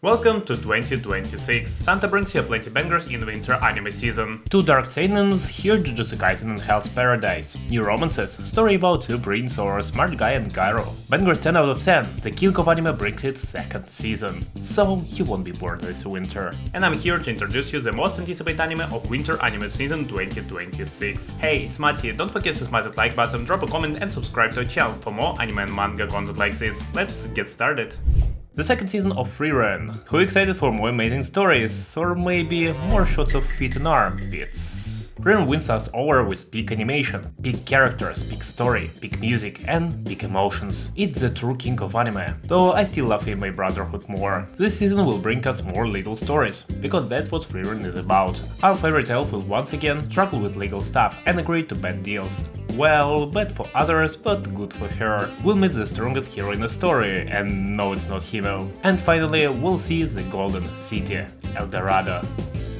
Welcome to 2026. Santa brings you plenty bangers in winter anime season. Two dark seinens, here Jujutsu Kaisen and Hell's Paradise. New romances, story about two prince or smart guy and gyro. Bangers 10 out of 10, the king of anime brings its second season. So you won't be bored this winter. And I'm here to introduce you the most anticipated anime of winter anime season 2026. Hey, it's Matty, don't forget to smash that like button, drop a comment and subscribe to our channel for more anime and manga content like this. Let's get started. The second season of Frieren. Who excited for more amazing stories, or maybe more shots of feet and armpits? Frieren wins us over with peak animation, peak characters, peak story, peak music and peak emotions. It's the true king of anime, though I still love my Brotherhood more. This season will bring us more little stories, because that's what Frieren is about. Our favorite elf will once again struggle with legal stuff and agree to bad deals. Well, bad for others, but good for her. We'll meet the strongest hero in the story, and no, it's not Himo. And finally, we'll see the Golden City, El Dorado.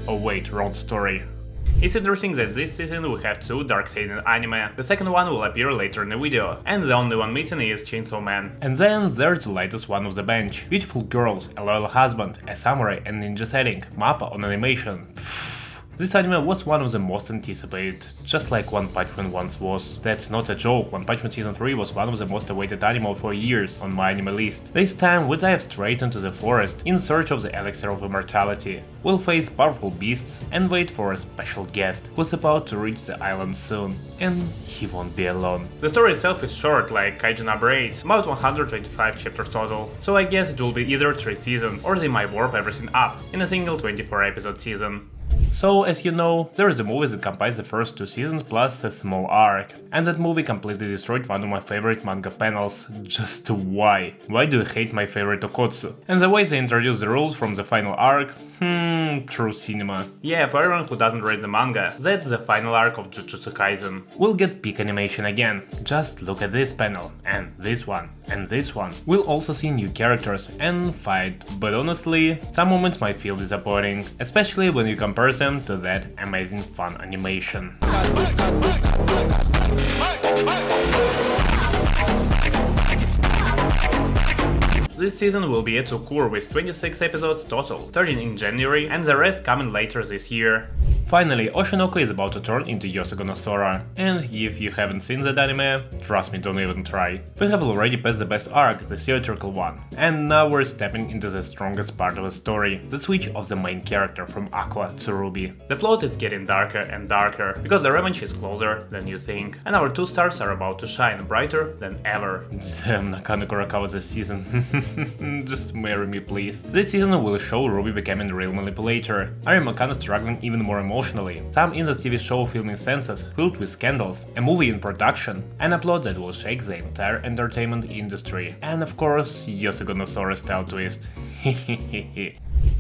Oh wait, wrong story. It's interesting that this season we have two dark seinen anime. The second one will appear later in the video, and the only one missing is Chainsaw Man. And then there's the latest one of the bench. Beautiful girls, a loyal husband, a samurai and ninja setting, Mappa on animation. This anime was one of the most anticipated, just like One Punch Man once was. That's not a joke, One Punch Man Season 3 was one of the most awaited anime for years on my anime list. This time we dive straight into the forest in search of the elixir of immortality. We'll face powerful beasts and wait for a special guest who's about to reach the island soon, and he won't be alone. The story itself is short, like Kaijin Number 8, about 125 chapters total, so I guess it will be either 3 seasons, or they might warp everything up in a single 24 episode season. So, as you know, there is a movie that combines the first 2 seasons plus a small arc, and that movie completely destroyed one of my favorite manga panels. Just why? Why do you hate my favorite Okotsu? And the way they introduce the rules from the final arc? True cinema. Yeah, for everyone who doesn't read the manga, that's the final arc of Jujutsu Kaisen. We'll get peak animation again. Just look at this panel, and this one, and this one. We'll also see new characters and fight, but honestly, some moments might feel disappointing, especially when you compare them to that amazing fun animation. This season will be a two-cour with 26 episodes total, 13 in January and the rest coming later this year. Finally, Oshinoko is about to turn into Yosugo no Sora, and if you haven't seen that anime, trust me, don't even try. We have already passed the best arc, the theatrical one, and now we're stepping into the strongest part of the story, the switch of the main character from Aqua to Ruby. The plot is getting darker and darker, because the revenge is closer than you think, and our 2 stars are about to shine brighter than ever. Damn, Nakano Kurakawa this season. Just marry me, please. This season will show Ruby becoming a real manipulator, Ari Makano struggling even more emotionally, some in the TV show filming senses filled with scandals, a movie in production, and a plot that will shake the entire entertainment industry, and of course, Yosugo no Sora style twist.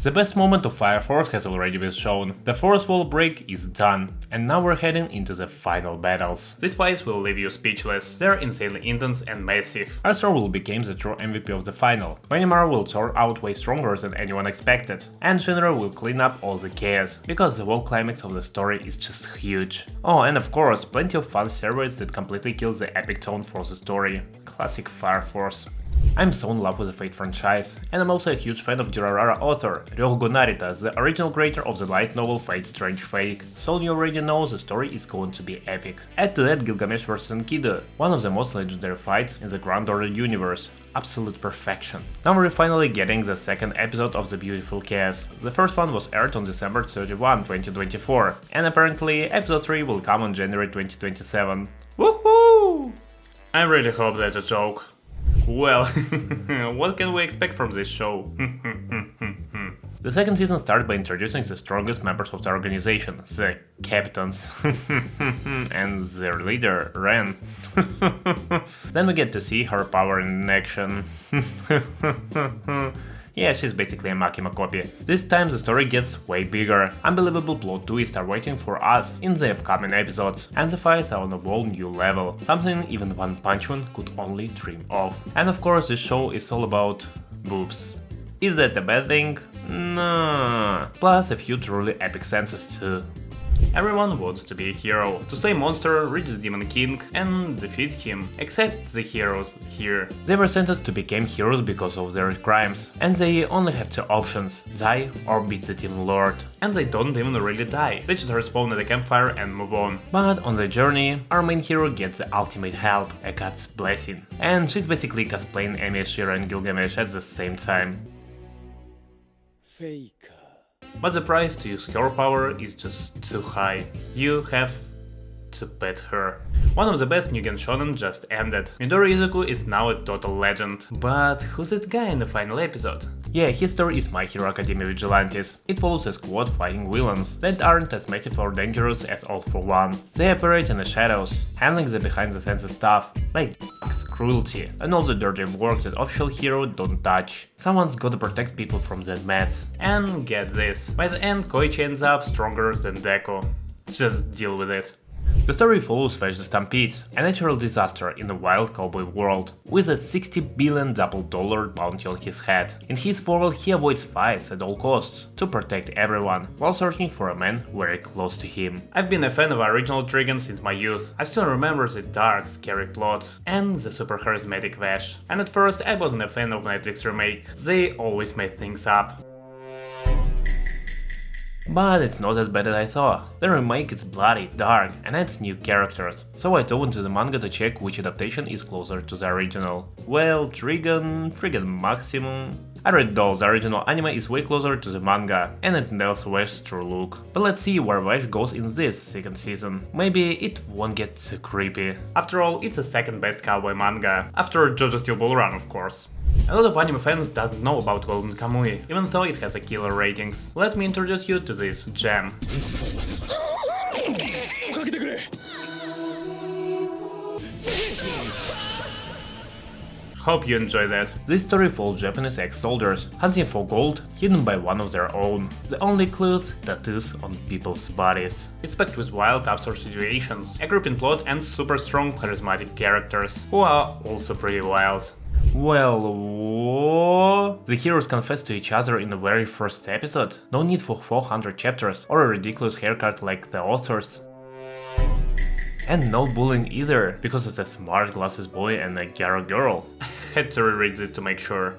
The best moment of Fire Force has already been shown. The force wall break is done, and now we're heading into the final battles. These fights will leave you speechless. They're insanely intense and massive. Arthur will become the true MVP of the final. Manimara will turn out way stronger than anyone expected, and Shinra will clean up all the chaos, because the whole climax of the story is just huge. Oh, and of course, plenty of fun steroids that completely kills the epic tone for the story. Classic Fire Force. I'm so in love with the Fate franchise, and I'm also a huge fan of Durarara author Ryogo Narita, the original creator of the light novel Fate Strange Fate, so you already know the story is going to be epic. Add to that Gilgamesh vs Enkidu, one of the most legendary fights in the Grand Order universe. Absolute perfection. Now we're finally getting the second episode of The Beautiful Chaos. The first one was aired on December 31, 2024, and apparently episode 3 will come on January 2027. Woohoo! I really hope that's a joke. Well, what can we expect from this show? The second season started by introducing the strongest members of the organization, the captains, and their leader, Ren. Then we get to see her power in action. Yeah, she's basically a Makima copy. This time the story gets way bigger. Unbelievable plot twists are waiting for us in the upcoming episodes, and the fights are on a whole new level, something even One Punch Man could only dream of. And of course this show is all about boobs. Is that a bad thing? No. Plus a few truly epic senses too. Everyone wants to be a hero, to slay monster, reach the Demon King and defeat him, except the heroes here. They were sentenced to become heroes because of their crimes, and they only have two options: die or beat the Demon Lord. And they don't even really die, they just respawn at the campfire and move on. But on the journey, our main hero gets the ultimate help, a god's blessing. And she's basically cosplaying Amy, Shira and Gilgamesh at the same time. Faker. But the price to use her power is just too high. You have to pet her. One of the best New Gen Shonen just ended. Midori Izuku is now a total legend. But who's that guy in the final episode? Yeah, his story is My Hero Academia Vigilantes. It follows a squad fighting villains that aren't as massive or dangerous as All for One. They operate in the shadows, handling the behind-the-scenes stuff, like drugs, cruelty, and all the dirty work that official heroes don't touch. Someone's gotta protect people from that mess. And get this, by the end Koichi ends up stronger than Deku. Just deal with it. The story follows Fetch the Stampede, a natural disaster in a wild cowboy world, with a $60 billion bounty on his head. In his world, he avoids fights at all costs, to protect everyone, while searching for a man very close to him. I've been a fan of original Trigun since my youth. I still remember the dark, scary plot, and the super charismatic Vash. And at first I wasn't a fan of Netflix remake, they always made things up. But it's not as bad as I thought. The remake is bloody, dark, and adds new characters, so I dove into the manga to check which adaptation is closer to the original. Well, Trigun Maximum. I read those, the original anime is way closer to the manga, and it nails Vash's true look. But let's see where Vash goes in this second season. Maybe it won't get too creepy. After all, it's the second best cowboy manga, after JoJo Steel Ball Run of course. A lot of anime fans doesn't know about Golden Kamuy, even though it has a killer ratings. Let me introduce you to this gem. Hope you enjoy that. This story follows Japanese ex-soldiers hunting for gold hidden by one of their own. The only clues: tattoos on people's bodies. It's packed with wild, absurd situations, a gripping plot and super strong, charismatic characters, who are also pretty wild. Well, the heroes confess to each other in the very first episode. No need for 400 chapters or a ridiculous haircut like the authors. And no bullying either, because it's a smart glasses boy and a gyro girl. Had to reread this to make sure.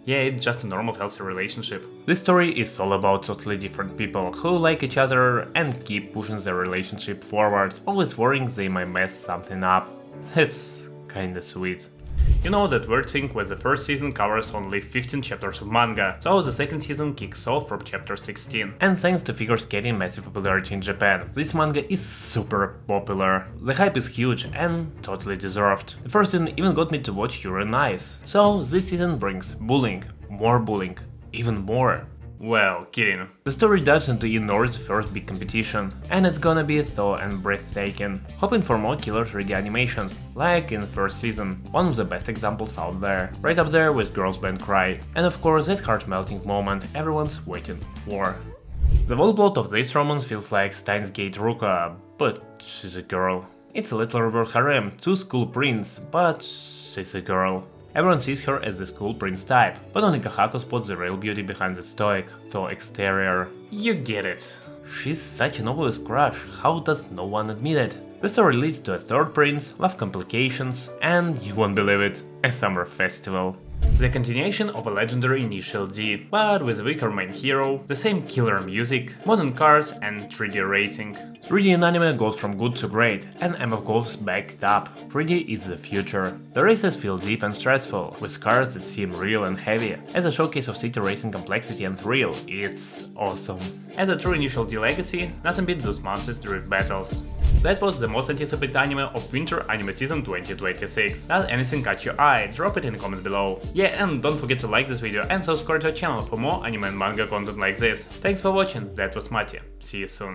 Yeah, it's just a normal healthy relationship. This story is all about totally different people who like each other and keep pushing their relationship forward, always worrying they might mess something up. That's kinda sweet. You know that weird thing where the first season covers only 15 chapters of manga, so the second season kicks off from chapter 16. And thanks to figures getting massive popularity in Japan, this manga is super popular. The hype is huge and totally deserved. The first season even got me to watch Yuri on Ice. So this season brings bullying, more bullying, even more. Well, kidding. The story dives into Inor's first big competition, and it's gonna be thorough and breathtaking, hoping for more killer 3D animations, like in the first season, one of the best examples out there, right up there with Girls Band Cry, and of course that heart-melting moment everyone's waiting for. The whole plot of this romance feels like Steins Gate Ruka, but she's a girl. It's a little reverse harem, two school prince, but she's a girl. Everyone sees her as the school prince type, but only Kahako spots the real beauty behind the stoic, though exterior. You get it. She's such an obvious crush, how does no one admit it? The story leads to a third prince, love complications, and you won't believe it, a summer festival. The continuation of a legendary Initial D, but with a weaker main hero, the same killer music, modern cars and 3D racing. 3D in anime goes from good to great, and MF goes backed up. 3D is the future. The races feel deep and stressful, with cars that seem real and heavy. As a showcase of city racing complexity and thrill, it's awesome. As a true Initial D legacy, nothing beats those mountains drift battles. That was the most anticipated anime of Winter Anime Season 2026. Does anything catch your eye? Drop it in the comments below. Yeah, and don't forget to like this video and subscribe to our channel for more anime and manga content like this. Thanks for watching, that was Matty. See you soon.